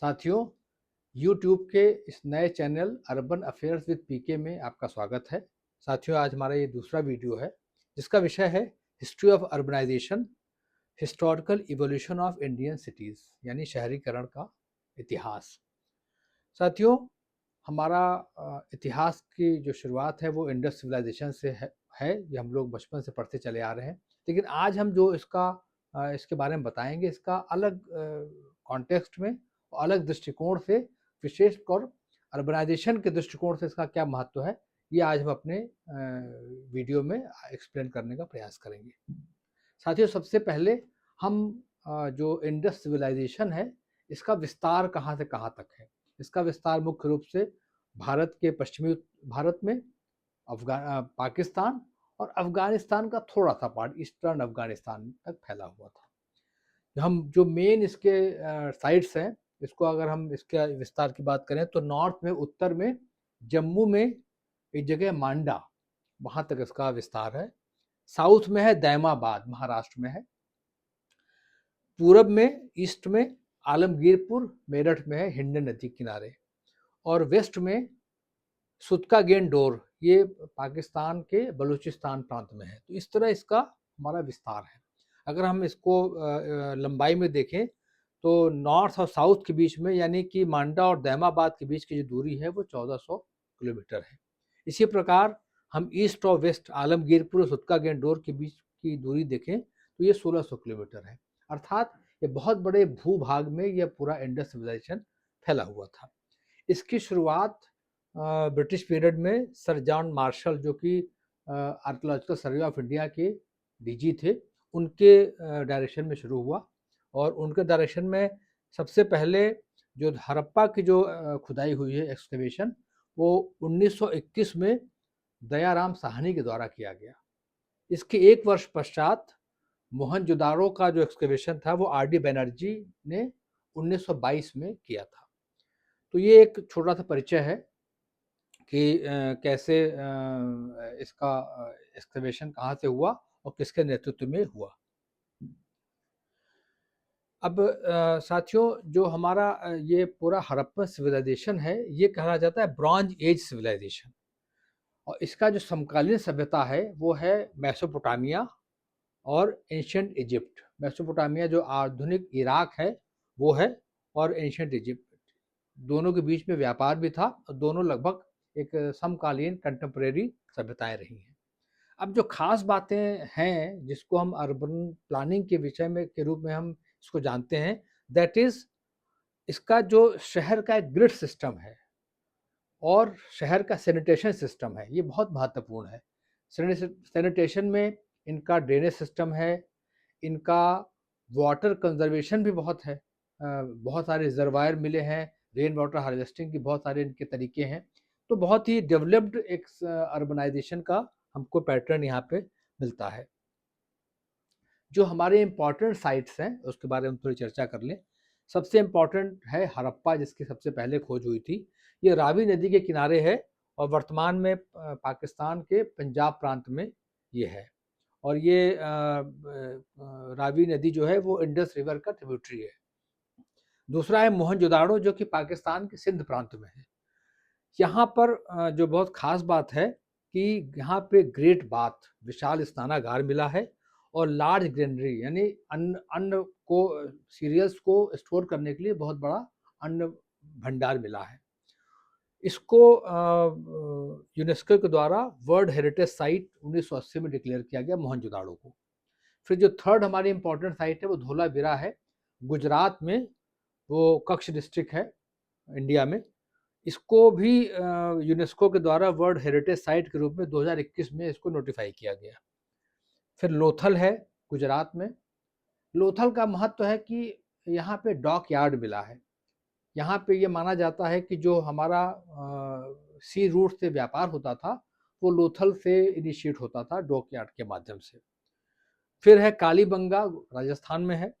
साथियों, यूट्यूब के इस नए चैनल अर्बन अफेयर्स विद पीके में आपका स्वागत है। साथियों, आज हमारा ये दूसरा वीडियो है जिसका विषय है history of urbanisation, historical evolution of Indian cities, यानी शहरीकरण का इतिहास। साथियों, हमारा इतिहास की जो शुरुआत है वो इंडस सिविलाइजेशन से है। ये हम लोग बचपन से पढ़ते चले आ रहे हैं, लेकिन आज हम जो इसके बारे में बताएंगे, इसका अलग कॉन्टेक्स्ट में और अलग दृष्टिकोण से, विशेषकर अर्बनाइजेशन के दृष्टिकोण से इसका क्या महत्व है, ये आज हम अपने वीडियो में एक्सप्लेन करने का प्रयास करेंगे। साथियों, सबसे पहले हम जो इंडस सिविलाइजेशन है, इसका विस्तार कहाँ से कहाँ तक है। इसका विस्तार मुख्य रूप से भारत के पश्चिमी भारत में, पाकिस्तान और अफगानिस्तान का थोड़ा सा पार्ट, ईस्टर्न अफगानिस्तान तक फैला हुआ था। हम जो मेन इसके साइट्स हैं, इसको अगर हम इसके विस्तार की बात करें तो नॉर्थ में, उत्तर में जम्मू में एक जगह मांडा, वहाँ तक इसका विस्तार है। साउथ में है दैमाबाद, महाराष्ट्र में है। पूरब में, ईस्ट में आलमगीरपुर, मेरठ में है, हिंडन नदी किनारे। और वेस्ट में सुतका-गेंडोर, ये पाकिस्तान के बलूचिस्तान प्रांत में है। तो इस तरह इसका हमारा विस्तार है। अगर हम इसको लंबाई में देखें तो नॉर्थ और साउथ के बीच में, यानी कि मांडा और दैमाबाद के बीच की जो दूरी है वो 1400 किलोमीटर है। इसी प्रकार हम ईस्ट और वेस्ट, आलमगीरपुर और सुतका-गेंडोर के बीच की दूरी देखें तो ये 1600 किलोमीटर है। अर्थात ये बहुत बड़े भूभाग में यह पूरा इंडस सिविलाइजेशन फैला हुआ था। इसकी शुरुआत ब्रिटिश पीरियड में सर जॉन मार्शल, जो कि आर्कियोलॉजिकल सर्वे ऑफ इंडिया के डीजी थे, उनके डायरेक्शन में शुरू हुआ। और उनके डायरेक्शन में सबसे पहले जो हड़प्पा की जो खुदाई हुई है, एक्सकवेशन, वो 1921 में दयाराम साहनी के द्वारा किया गया। इसके एक वर्ष पश्चात मोहनजोदाड़ो का जो एक्सकवेशन था वो आर.डी. बनर्जी ने 1922 में किया था। तो ये एक छोटा सा परिचय है कि कैसे इसका एक्सकवेशन कहाँ से हुआ और किसके नेतृत्व में हुआ। अब साथियों, जो हमारा ये पूरा हड़प्पन सिविलाइजेशन है, ये कहा जाता है ब्रॉन्ज एज सिविलाइजेशन। और इसका जो समकालीन सभ्यता है वो है मेसोपोटामिया और एंशिएंट इजिप्ट। मेसोपोटामिया जो आधुनिक इराक है वो है, और एंशिएंट इजिप्ट, दोनों के बीच में व्यापार भी था और दोनों लगभग एक समकालीन कंटेम्प्रेरी सभ्यताएं रही हैं। अब जो खास बातें हैं जिसको हम अर्बन प्लानिंग के विषय में के रूप में हम इसको जानते हैं, दैट इज इसका जो शहर का एक ग्रिड सिस्टम है और शहर का सैनिटेशन सिस्टम है, ये बहुत महत्वपूर्ण है। सैनिटेशन में इनका ड्रेनेज सिस्टम है, इनका वाटर कंजर्वेशन भी बहुत है। बहुत सारे रिजर्वायर मिले हैं, रेन वाटर हार्वेस्टिंग की बहुत सारे इनके तरीके हैं। तो बहुत ही डेवलप्ड एक अर्बनाइजेशन का हमको पैटर्न यहाँ पे मिलता है। जो हमारे इम्पॉर्टेंट साइट्स हैं उसके बारे में थोड़ी चर्चा कर लें। सबसे इम्पॉर्टेंट है हड़प्पा, जिसकी सबसे पहले खोज हुई थी। ये रावी नदी के किनारे है और वर्तमान में पाकिस्तान के पंजाब प्रांत में ये है। और ये रावी नदी जो है वो इंडस रिवर का ट्रिब्यूटरी है। दूसरा है मोहनजोदाड़ो, जो कि पाकिस्तान के सिंध प्रांत में है। यहाँ पर जो बहुत खास बात है कि यहाँ पे ग्रेट बाथ, विशाल स्नानागार मिला है, और लार्ज ग्रेनरी, यानी अन्न को, सीरियल्स को स्टोर करने के लिए बहुत बड़ा अन्न भंडार मिला है। इसको यूनेस्को के द्वारा वर्ल्ड हेरिटेज साइट 1980 में डिक्लेयर किया गया, मोहनजोदाड़ो को। फिर जो थर्ड हमारी इंपॉर्टेंट साइट है वो धोलावीरा है, गुजरात में, वो कच्छ डिस्ट्रिक्ट है इंडिया में। इसको भी यूनेस्को के द्वारा वर्ल्ड हेरिटेज साइट के रूप में 2021 में इसको नोटिफाई किया गया। फिर लोथल है गुजरात में। लोथल का महत्व है कि यहाँ पे डॉक यार्ड मिला है। यहाँ पे ये माना जाता है कि जो हमारा सी रूट से व्यापार होता था वो लोथल से इनिशिएट होता था, डॉक यार्ड के माध्यम से। फिर है कालीबंगा, राजस्थान में है,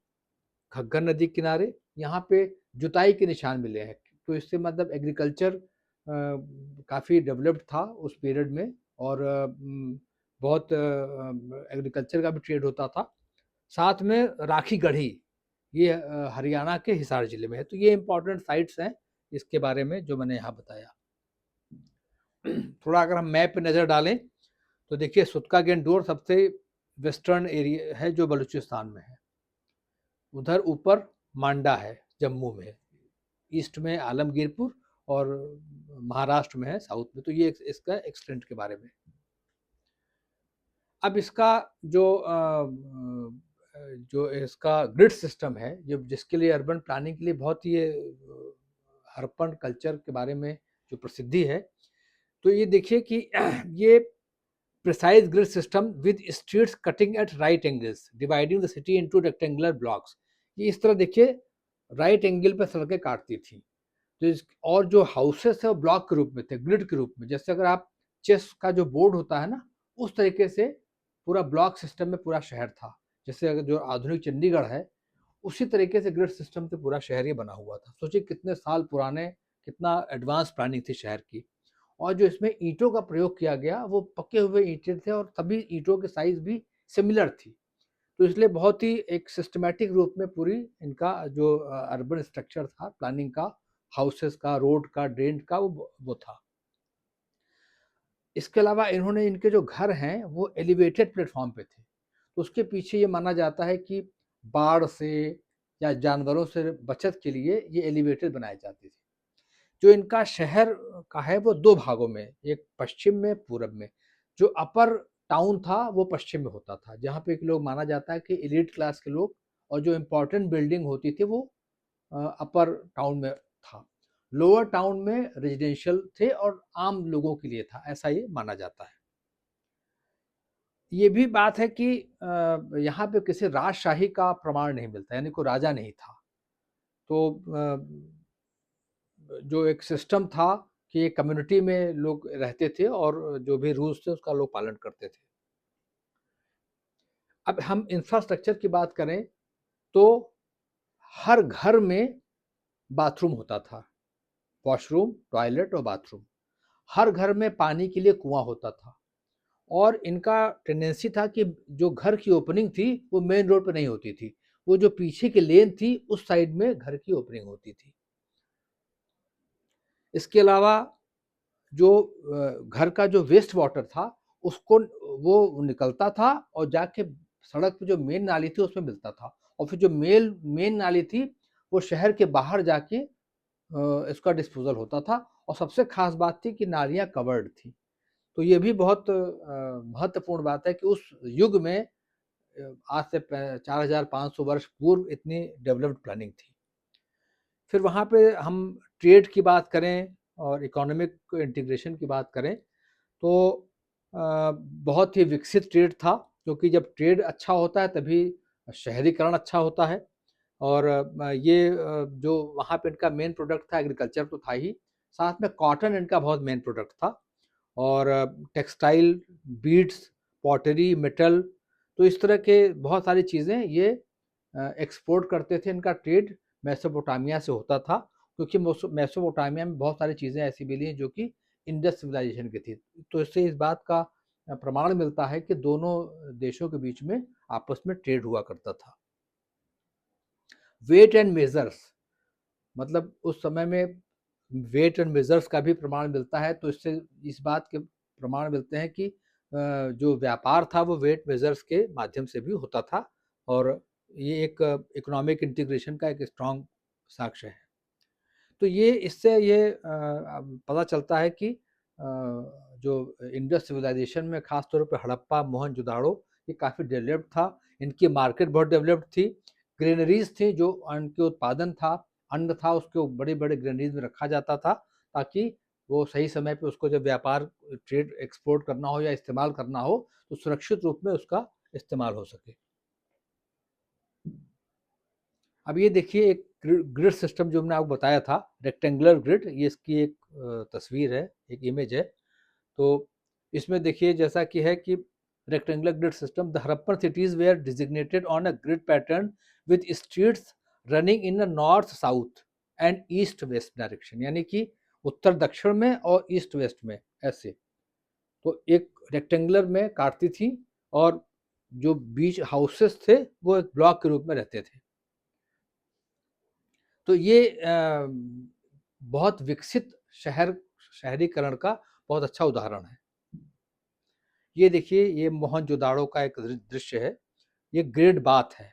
घग्गर नदी किनारे। यहाँ पे जुताई के निशान मिले हैं, तो इससे मतलब एग्रीकल्चर काफ़ी डेवलप्ड था उस पीरियड में, और बहुत एग्रीकल्चर का भी ट्रेड होता था। साथ में राखी गढ़ी, ये हरियाणा के हिसार ज़िले में है। तो ये इम्पोर्टेंट साइट्स हैं इसके बारे में जो मैंने यहाँ बताया। थोड़ा अगर हम मैप पे नज़र डालें तो देखिए सुतका गेंडोर सबसे वेस्टर्न एरिया है जो बलूचिस्तान में है। उधर ऊपर मांडा है जम्मू में, ईस्ट में आलमगीरपुर और महाराष्ट्र में है साउथ में। तो ये इसका एक्सटेंट के बारे में। अब इसका जो इसका ग्रिड सिस्टम है, जो जिसके लिए अर्बन प्लानिंग के लिए बहुत ही हड़प्पन कल्चर के बारे में जो प्रसिद्धि है, तो ये देखिए कि ये precise grid system with streets cutting at right angles dividing the city into rectangular blocks. ये इस तरह देखिए राइट एंगल पे सड़कें काटती थी। तो और जो हाउसेस है वो ब्लॉक के रूप में थे, ग्रिड के रूप में। जैसे अगर आप चेस का जो बोर्ड होता है ना, उस तरीके से पूरा ब्लॉक सिस्टम में पूरा शहर था। जैसे अगर जो आधुनिक चंडीगढ़ है, उसी तरीके से ग्रिड सिस्टम से पूरा शहर ये बना हुआ था। सोचिए कितने साल पुराने, कितना एडवांस प्लानिंग थी शहर की। और जो इसमें ईंटों का प्रयोग किया गया वो पके हुए ईंटें थे और सभी ईंटों की साइज भी सिमिलर थी। तो इसलिए बहुत ही एक सिस्टमैटिक रूप में पूरी इनका जो अर्बन स्ट्रक्चर था प्लानिंग का, हाउसेस का, रोड का, ड्रेन का, वो था। इसके अलावा इन्होंने इनके जो घर हैं वो एलिवेटेड प्लेटफॉर्म पे थे। तो उसके पीछे ये माना जाता है कि बाढ़ से या जानवरों से बचत के लिए ये एलिवेटेड बनाए जाते थे। जो इनका शहर का है वो दो भागों में, एक पश्चिम में, पूरब में। जो अपर टाउन था वो पश्चिम में होता था, जहाँ पे लोग माना जाता है कि एलीट क्लास के लोग और जो इम्पोर्टेंट बिल्डिंग होती थी वो अपर टाउन में था। लोअर टाउन में रेजिडेंशियल थे और आम लोगों के लिए था, ऐसा ये माना जाता है। ये भी बात है कि यहाँ पे किसी राजशाही का प्रमाण नहीं मिलता, यानी कोई राजा नहीं था। तो जो एक सिस्टम था कि एक कम्युनिटी में लोग रहते थे और जो भी रूल्स थे उसका लोग पालन करते थे। अब हम इंफ्रास्ट्रक्चर की बात करें तो हर घर में बाथरूम होता था, वॉशरूम, टॉयलेट और बाथरूम। हर घर में पानी के लिए कुआं होता था और इनका टेंडेंसी था कि जो घर की ओपनिंग थी वो मेन रोड पे नहीं होती थी, वो जो पीछे की लेन थी उस साइड में घर की ओपनिंग होती थी। इसके अलावा जो घर का जो वेस्ट वाटर था उसको वो निकलता था और जाके सड़क पे जो मेन नाली थी उसमें मिलता था और फिर जो मेन नाली थी वो शहर के बाहर जाके इसका डिस्पोजल होता था। और सबसे खास बात थी कि नालियाँ कवर्ड थी। तो ये भी बहुत महत्वपूर्ण बात है कि उस युग में आज से 4500 वर्ष पूर्व इतनी डेवलप्ड प्लानिंग थी। फिर वहाँ पे हम ट्रेड की बात करें और इकोनॉमिक इंटीग्रेशन की बात करें तो बहुत ही विकसित ट्रेड था, क्योंकि जब ट्रेड अच्छा होता है तभी शहरीकरण अच्छा होता है। और जो वहाँ पे इनका मेन प्रोडक्ट था, एग्रीकल्चर तो था ही, साथ में कॉटन इनका बहुत मेन प्रोडक्ट था और टेक्सटाइल, बीड्स, पॉटरी, मेटल, तो इस तरह के बहुत सारी चीज़ें ये एक्सपोर्ट करते थे। इनका ट्रेड मेसोपोटामिया से होता था, क्योंकि मेसोपोटामिया में बहुत सारी चीज़ें ऐसी मिली हैं जो कि इंडस सिविलाइजेशन की थी। तो इससे इस बात का प्रमाण मिलता है कि दोनों देशों के बीच में आपस में ट्रेड हुआ करता था। वेट एंड मेजर्स, मतलब उस समय में वेट एंड मेजर्स का भी प्रमाण मिलता है। तो इससे इस बात के प्रमाण मिलते हैं कि जो व्यापार था वो वेट मेजर्स के माध्यम से भी होता था और ये एक इकोनॉमिक इंटीग्रेशन का एक स्ट्रॉन्ग साक्ष्य है। तो ये इससे ये पता चलता है कि जो इंडस सिविलाइजेशन में खास तौर पे हड़प्पा, मोहनजोदाड़ो, ये काफ़ी डेवलप्ड था। इनकी मार्केट बहुत डेवलप्ड थी। ग्रेनरीज थी, जो अन्न के उत्पादन था, अन्न था, उसको बड़े बड़े ग्रेनरीज में रखा जाता था ताकि वो सही समय पे उसको जब व्यापार, ट्रेड, एक्सपोर्ट करना हो या इस्तेमाल करना हो तो सुरक्षित रूप में उसका इस्तेमाल हो सके। अब ये देखिए एक ग्रिड सिस्टम जो मैंने आपको बताया था, रेक्टेंगुलर ग्रिड, ये इसकी एक तस्वीर है, एक इमेज है। तो इसमें देखिए जैसा कि है कि rectangular grid system, the Harappan cities were designated on a grid pattern with streets running in a north south and east west direction, यानी कि उत्तर दक्षिण में और ईस्ट वेस्ट में ऐसे। तो एक रेक्टेंगुलर में काटती थी और जो बीच हाउसेस थे वो एक ब्लॉक के रूप में रहते थे। तो ये बहुत विकसित शहरीकरण का बहुत अच्छा उदाहरण है। ये देखिए, ये मोहनजोदाड़ो का एक दृश्य है। ये ग्रेट बाथ है।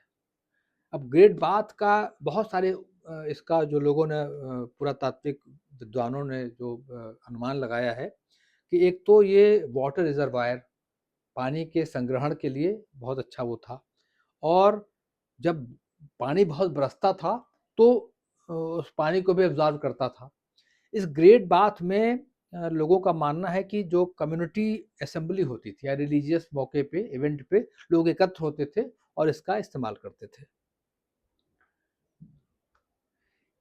अब ग्रेट बाथ का बहुत सारे इसका जो लोगों ने पुरातात्विक विद्वानों ने जो अनुमान लगाया है कि एक तो ये वाटर रिजर्वायर, पानी के संग्रहण के लिए बहुत अच्छा वो था, और जब पानी बहुत बरसता था तो उस पानी को भी एब्जॉर्ब करता था। इस ग्रेट बाथ में लोगों का मानना है कि जो कम्युनिटी असेंबली होती थी या रिलीजियस मौके पे, इवेंट पे लोग एकत्र होते थे और इसका इस्तेमाल करते थे।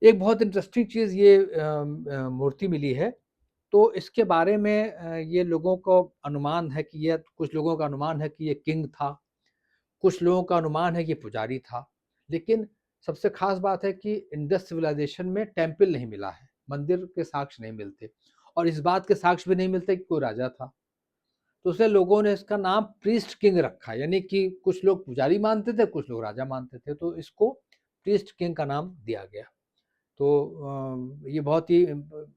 एक बहुत इंटरेस्टिंग चीज़ ये मूर्ति मिली है, तो इसके बारे में ये लोगों को अनुमान है कि ये, कुछ लोगों का अनुमान है कि ये किंग था, कुछ लोगों का अनुमान है कि पुजारी था। लेकिन सबसे ख़ास बात है कि इंडस सिविलाइजेशन में टेम्पल नहीं मिला है, मंदिर के साक्ष्य नहीं मिलते, और इस बात के साक्ष्य भी नहीं मिलते कि कोई राजा था। तो इसलिए लोगों ने इसका नाम प्रीस्ट किंग रखा, यानी कि कुछ लोग पुजारी मानते थे, कुछ लोग राजा मानते थे, तो इसको प्रीस्ट किंग का नाम दिया गया। तो ये बहुत ही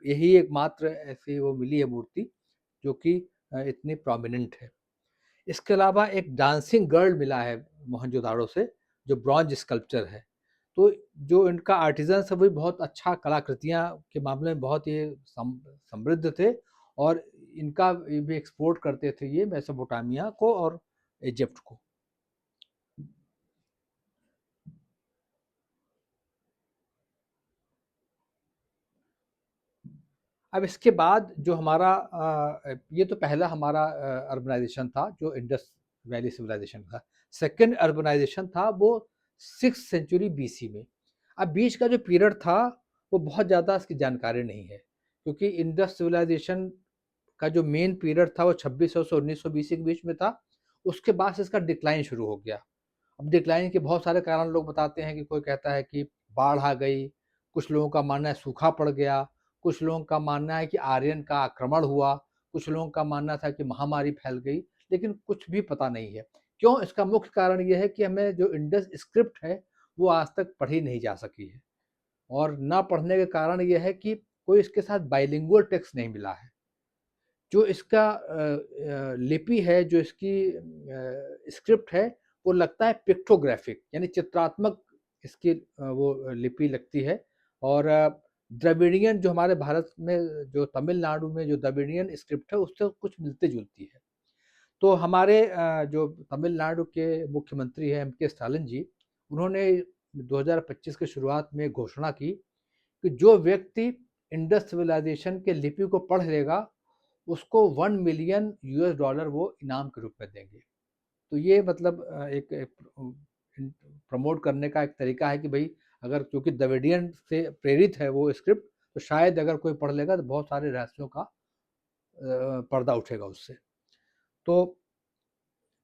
यही एकमात्र ऐसी वो मिली है मूर्ति जो कि इतनी प्रोमिनेंट है। इसके अलावा एक डांसिंग गर्ल मिला है मोहनजोदाड़ो से, जो ब्रॉन्ज स्कल्पचर है। तो जो इनका आर्टिजन्स है वो भी बहुत अच्छा, कलाकृतियाँ के मामले में बहुत ही समृद्ध थे, और इनका ये भी एक्सपोर्ट करते थे ये मेसोपोटामिया को और इजिप्ट को। अब इसके बाद जो हमारा ये तो पहला हमारा अर्बनाइजेशन था जो इंडस वैली सिविलाइजेशन था। सेकंड अर्बनाइजेशन था वो 6th सेंचुरी बीसी में। अब बीच का जो पीरियड था वो बहुत ज़्यादा इसकी जानकारी नहीं है, क्योंकि इंडस सिविलाइजेशन का जो मेन पीरियड था वो 2600 से 1900 बीसी के बीच में था। उसके बाद से इसका डिक्लाइन शुरू हो गया। अब डिक्लाइन के बहुत सारे कारण लोग बताते हैं कि कोई कहता है कि बाढ़ आ गई, कुछ लोगों का मानना है सूखा पड़ गया, कुछ लोगों का मानना है कि आर्यन का आक्रमण हुआ, कुछ लोगों का मानना था कि महामारी फैल गई, लेकिन कुछ भी पता नहीं है। क्यों? इसका मुख्य कारण ये है कि हमें जो इंडस स्क्रिप्ट है वो आज तक पढ़ी नहीं जा सकी है, और ना पढ़ने के कारण ये है कि कोई इसके साथ बाइलिंगुअल टेक्स्ट नहीं मिला है। जो इसका लिपि है, जो इसकी स्क्रिप्ट है, वो लगता है पिक्टोग्राफिक, यानी चित्रात्मक इसकी वो लिपि लगती है। और द्रविड़ियन जो हमारे भारत में, जो तमिलनाडु में जो द्रविड़ियन स्क्रिप्ट है उससे कुछ मिलती जुलती है। तो हमारे जो तमिलनाडु के मुख्यमंत्री हैं एम के स्टालिन जी, उन्होंने 2025 के शुरुआत में घोषणा की कि जो व्यक्ति इंडस सिविलाइजेशन के लिपि को पढ़ लेगा उसको $1 मिलियन वो इनाम के रूप में देंगे। तो ये मतलब एक प्रमोट करने का एक तरीका है कि भाई, अगर क्योंकि द्रविडियन से प्रेरित है वो स्क्रिप्ट, तो शायद अगर कोई पढ़ लेगा तो बहुत सारे रहस्यों का पर्दा उठेगा उससे। तो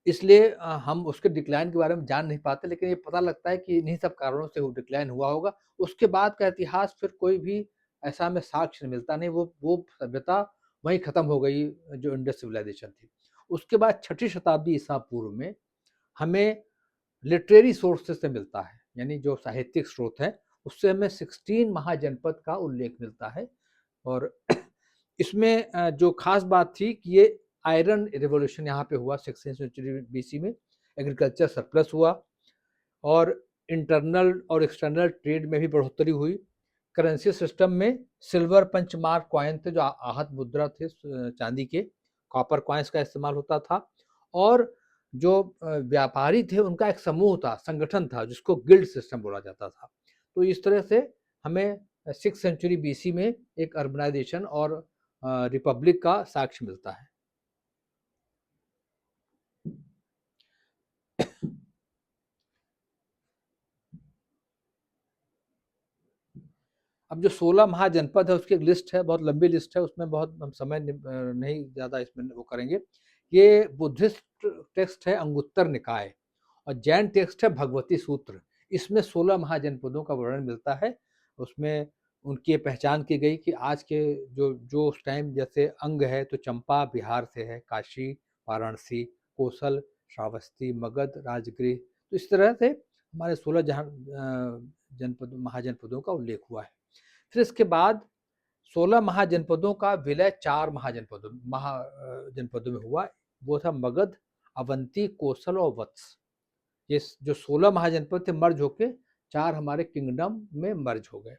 इसलिए हम उसके डिक्लाइन के बारे में जान नहीं पाते, लेकिन ये पता लगता है कि इन्हीं सब कारणों से वो डिक्लाइन हुआ होगा। उसके बाद का इतिहास फिर कोई भी ऐसा हमें साक्ष्य मिलता नहीं, वो सभ्यता वहीं खत्म हो गई जो इंडस सिविलाइजेशन थी। उसके बाद 6ठी शताब्दी ईसा पूर्व में हमें लिटरेरी सोर्सेस से मिलता है, यानी जो साहित्यिक स्रोत है उससे हमें 16 महाजनपद का उल्लेख मिलता है। और इसमें जो खास बात थी कि ये आयरन रिवॉल्यूशन यहाँ पे हुआ 16th सेंचुरी बीसी में, एग्रीकल्चर सरप्लस हुआ, और इंटरनल और एक्सटर्नल ट्रेड में भी बढ़ोतरी हुई। करेंसी सिस्टम में सिल्वर पंच मार्क कॉइन थे, जो आहत मुद्रा थे चांदी के, कॉपर कॉइन्स का इस्तेमाल होता था, और जो व्यापारी थे उनका एक समूह था, संगठन था, जिसको गिल्ड सिस्टम बोला जाता था। तो इस तरह से हमें 6th सेंचुरी बीसी में एक अर्बनाइजेशन और रिपब्लिक का साक्ष्य मिलता है। अब जो 16 महाजनपद है उसकी एक लिस्ट है, बहुत लंबी लिस्ट है, उसमें बहुत हम समय नहीं ज़्यादा इसमें वो करेंगे। ये बुद्धिस्ट टेक्स्ट है अंगुत्तर निकाय, और जैन टेक्स्ट है भगवती सूत्र। इसमें 16 महाजनपदों का वर्णन मिलता है। उसमें उनकी पहचान की गई कि आज के जो जो उस टाइम जैसे अंग है, तो चंपा बिहार से है, काशी, वाराणसी, कोसल, श्रावस्ती, मगध, राजगृह, तो इस तरह से हमारे 16 जनपद महाजनपदों का उल्लेख हुआ है। फिर इसके बाद 16 महाजनपदों का विलय 4 जनपदों में हुआ। वो था मगध, अवंती, कोसल और वत्स। ये जो 16 महाजनपद थे मर्ज होके 4 हमारे किंगडम में मर्ज हो गए।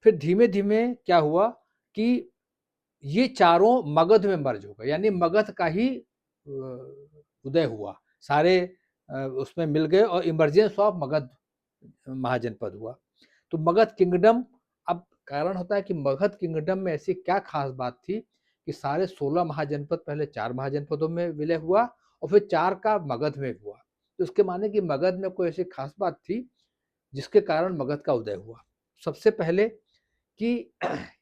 फिर धीमे धीमे क्या हुआ कि ये चारों मगध में मर्ज हो गए, यानी मगध का ही उदय हुआ, सारे उसमें मिल गए और इमरजेंस ऑफ मगध महाजनपद हुआ। तो मगध किंगडम, अब कारण होता है कि मगध किंगडम में ऐसी क्या खास बात थी कि सारे 16 महाजनपद पहले 4 महाजनपदों में विलय हुआ और फिर 4 का मगध में हुआ। तो उसके माने कि मगध में कोई ऐसी खास बात थी जिसके कारण मगध का उदय हुआ। सबसे पहले कि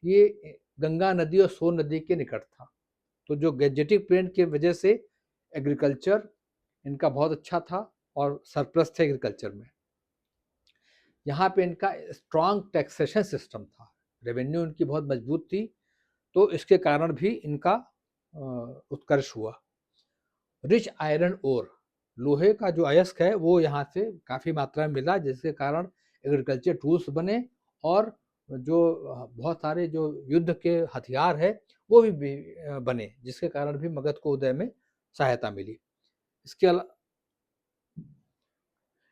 ये गंगा नदी और सोन नदी के निकट था, तो जो गैंजेटिक प्लेन की वजह से एग्रीकल्चर इनका बहुत अच्छा था और सरप्लस थे एग्रीकल्चर में। यहाँ पे इनका स्ट्रॉन्ग टैक्सेशन सिस्टम था, रेवेन्यू इनकी बहुत मजबूत थी, तो इसके कारण भी इनका उत्कर्ष हुआ। रिच आयरन ओर, लोहे का जो अयस्क है वो यहाँ से काफ़ी मात्रा में मिला, जिसके कारण एग्रीकल्चर टूल्स बने और जो बहुत सारे जो युद्ध के हथियार है वो भी बने, जिसके कारण भी मगध को उदय में सहायता मिली।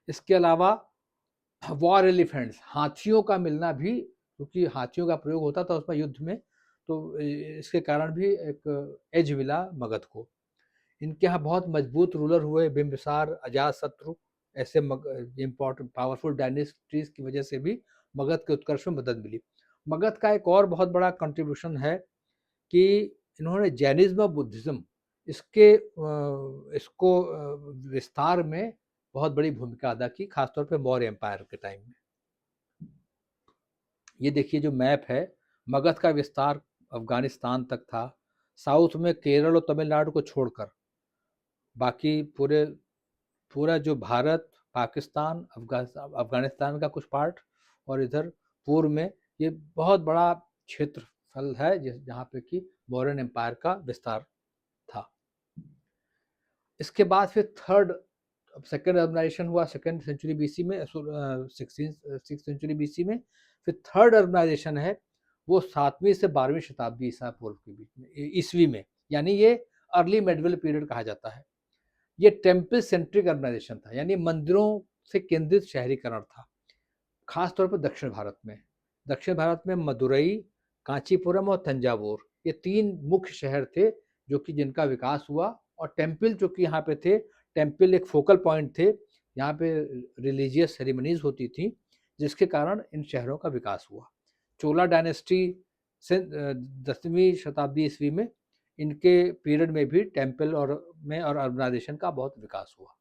इसके अलावा वॉर एलिफेंट्स, हाथियों का मिलना भी, क्योंकि हाथियों का प्रयोग होता था उसमें युद्ध में, तो इसके कारण भी एक एज मिला मगध को। इनके यहाँ बहुत मजबूत रूलर हुए, बिम्बिसार, अजातशत्रु, ऐसे इम्पोर्टेंट पावरफुल डायनेस्टीज की वजह से भी मगध के उत्कर्ष में मदद मिली। मगध का एक और बहुत बड़ा कंट्रीब्यूशन है कि इन्होंने जैनिज्म और बुद्धिज्म इसको विस्तार में बहुत बड़ी भूमिका अदा की, खासतौर पे मौर्य एम्पायर के टाइम में। ये देखिए जो मैप है, मगध का विस्तार अफगानिस्तान तक था, साउथ में केरल और तमिलनाडु को छोड़कर बाकी पूरा जो भारत, पाकिस्तान, अफगानिस्तान का कुछ पार्ट और इधर पूर्व में ये बहुत बड़ा क्षेत्रफल है जहाँ पे कि मौर्यन एम्पायर का विस्तार था। इसके बाद फिर सेकेंड अर्बनाइजेशन हुआ सेकेंड सेंचुरी बीसी में, 6th सेंचुरी बीसी में। फिर थर्ड अर्बनाइजेशन है वो 7वीं से 12वीं शताब्दी ईसा पूर्व के बीच में, ईस्वी में, यानी ये अर्ली मेडिवल पीरियड कहा जाता है। ये टेम्पल सेंट्रिक अर्बनाइजेशन था, यानी मंदिरों से केंद्रित शहरीकरण था, खासतौर पर दक्षिण भारत में मदुरई, कांचीपुरम और तंजावुर, ये 3 मुख्य शहर थे जो कि जिनका विकास हुआ। और टेम्पल जो कि यहाँ पे थे, टेम्पल एक फोकल पॉइंट थे, यहाँ पे रिलीजियस सेरेमनीज होती थी, जिसके कारण इन शहरों का विकास हुआ। चोला डायनेस्टी से 10वीं शताब्दी ईस्वी में इनके पीरियड में भी टेम्पल और अर्बनाइजेशन का बहुत विकास हुआ।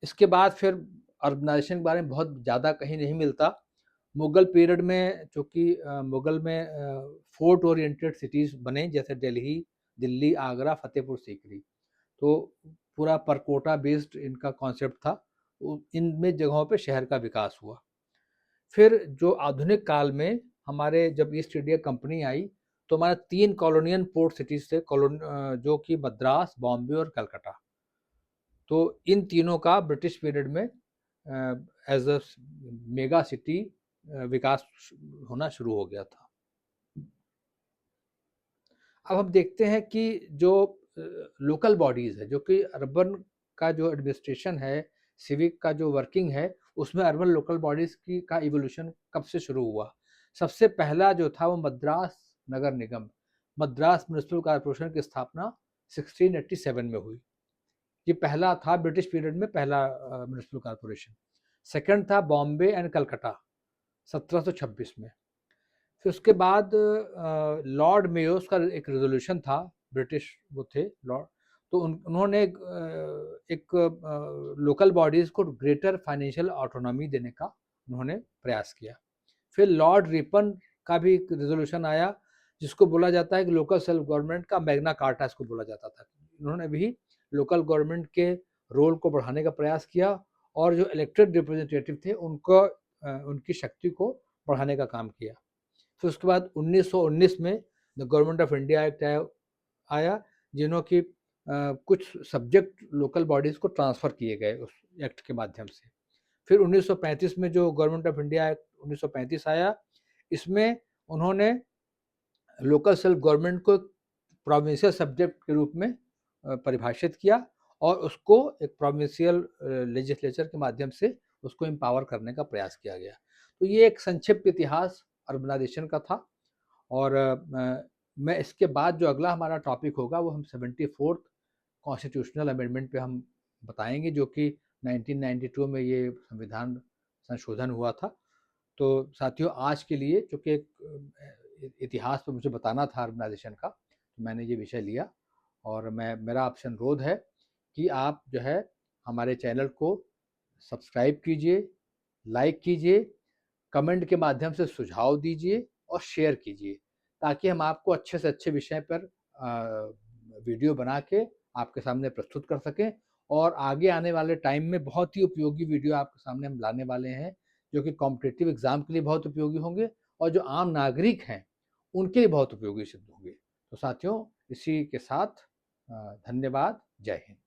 इसके बाद फिर अर्बनाइजेशन के बारे में बहुत ज़्यादा कहीं नहीं मिलता। मुगल पीरियड में चूँकि मुगल में फोर्ट ओरिएंटेड सिटीज़ बने, जैसे दिल्ली, आगरा, फतेहपुर सीकरी, तो पूरा परकोटा बेस्ड इनका कॉन्सेप्ट था। इनमें जगहों पे शहर का विकास हुआ। फिर जो आधुनिक काल में हमारे जब ईस्ट इंडिया कंपनी आई, तो हमारे 3 कॉलोनियल पोर्ट सिटीज़ थे, जो कि मद्रास, बॉम्बे और कलकत्ता। तो इन तीनों का ब्रिटिश पीरियड में एज अ मेगा सिटी विकास होना शुरू हो गया था। अब हम देखते हैं कि जो लोकल बॉडीज़ है, जो कि अर्बन का जो एडमिनिस्ट्रेशन है, सिविक का जो वर्किंग है, उसमें अर्बन लोकल बॉडीज़ का इवोल्यूशन कब से शुरू हुआ। सबसे पहला जो था वो मद्रास नगर निगम, मद्रास म्युनिसिपल कॉर्पोरेशन की स्थापना 1687 में हुई। ये पहला था ब्रिटिश पीरियड में पहला म्युनिसिपल कॉर्पोरेशन। सेकंड था बॉम्बे एंड कलकत्ता 1726 में। फिर उसके बाद लॉर्ड मेयोस का एक रेजोल्यूशन था, ब्रिटिश वो थे लॉर्ड, तो उन्होंने एक लोकल बॉडीज़ को ग्रेटर फाइनेंशियल ऑटोनॉमी देने का उन्होंने प्रयास किया। फिर लॉर्ड रिपन का भी एक रेजोल्यूशन आया, जिसको बोला जाता है कि लोकल सेल्फ गवर्नमेंट का मैग्ना कार्टा इसको बोला जाता था। उन्होंने भी लोकल गवर्नमेंट के रोल को बढ़ाने का प्रयास किया और जो इलेक्टेड रिप्रेजेंटेटिव थे उनको उनकी शक्ति को बढ़ाने का काम किया। फिर उसके बाद 1919 में the government of India act आया, जिन्हों की कुछ सब्जेक्ट लोकल बॉडीज़ को ट्रांसफ़र किए गए उस एक्ट के माध्यम से। फिर 1935 में जो गवर्नमेंट ऑफ इंडिया एक्ट 1935 आया, इसमें उन्होंने लोकल सेल्फ गवर्नमेंट को प्रोविंशियल सब्जेक्ट के रूप में परिभाषित किया और उसको एक प्रोविंशियल लेजिस्लेचर के माध्यम से उसको एम्पावर करने का प्रयास किया गया। तो ये एक संक्षिप्त इतिहास अर्बनाइजेशन का था। और मैं इसके बाद जो अगला हमारा टॉपिक होगा वो हम 74th कॉन्स्टिट्यूशनल अमेंडमेंट पे हम बताएंगे, जो कि 1992 में ये संविधान संशोधन हुआ था। तो साथियों, आज के लिए चूँकि एक इतिहास पे मुझे बताना था अर्बनाइजेशन का, तो मैंने ये विषय लिया। और मेरा आपसे अनुरोध है कि आप जो है हमारे चैनल को सब्सक्राइब कीजिए, लाइक कीजिए, कमेंट के माध्यम से सुझाव दीजिए और शेयर कीजिए, ताकि हम आपको अच्छे से अच्छे विषय पर वीडियो बना के आपके सामने प्रस्तुत कर सकें। और आगे आने वाले टाइम में बहुत ही उपयोगी वीडियो आपके सामने हम लाने वाले हैं, जो कि कॉम्पिटिटिव एग्ज़ाम के लिए बहुत उपयोगी होंगे और जो आम नागरिक हैं, उनके लिए बहुत उपयोगी सिद्ध होंगे। तो साथियों, इसी के साथ धन्यवाद। जय हिंद।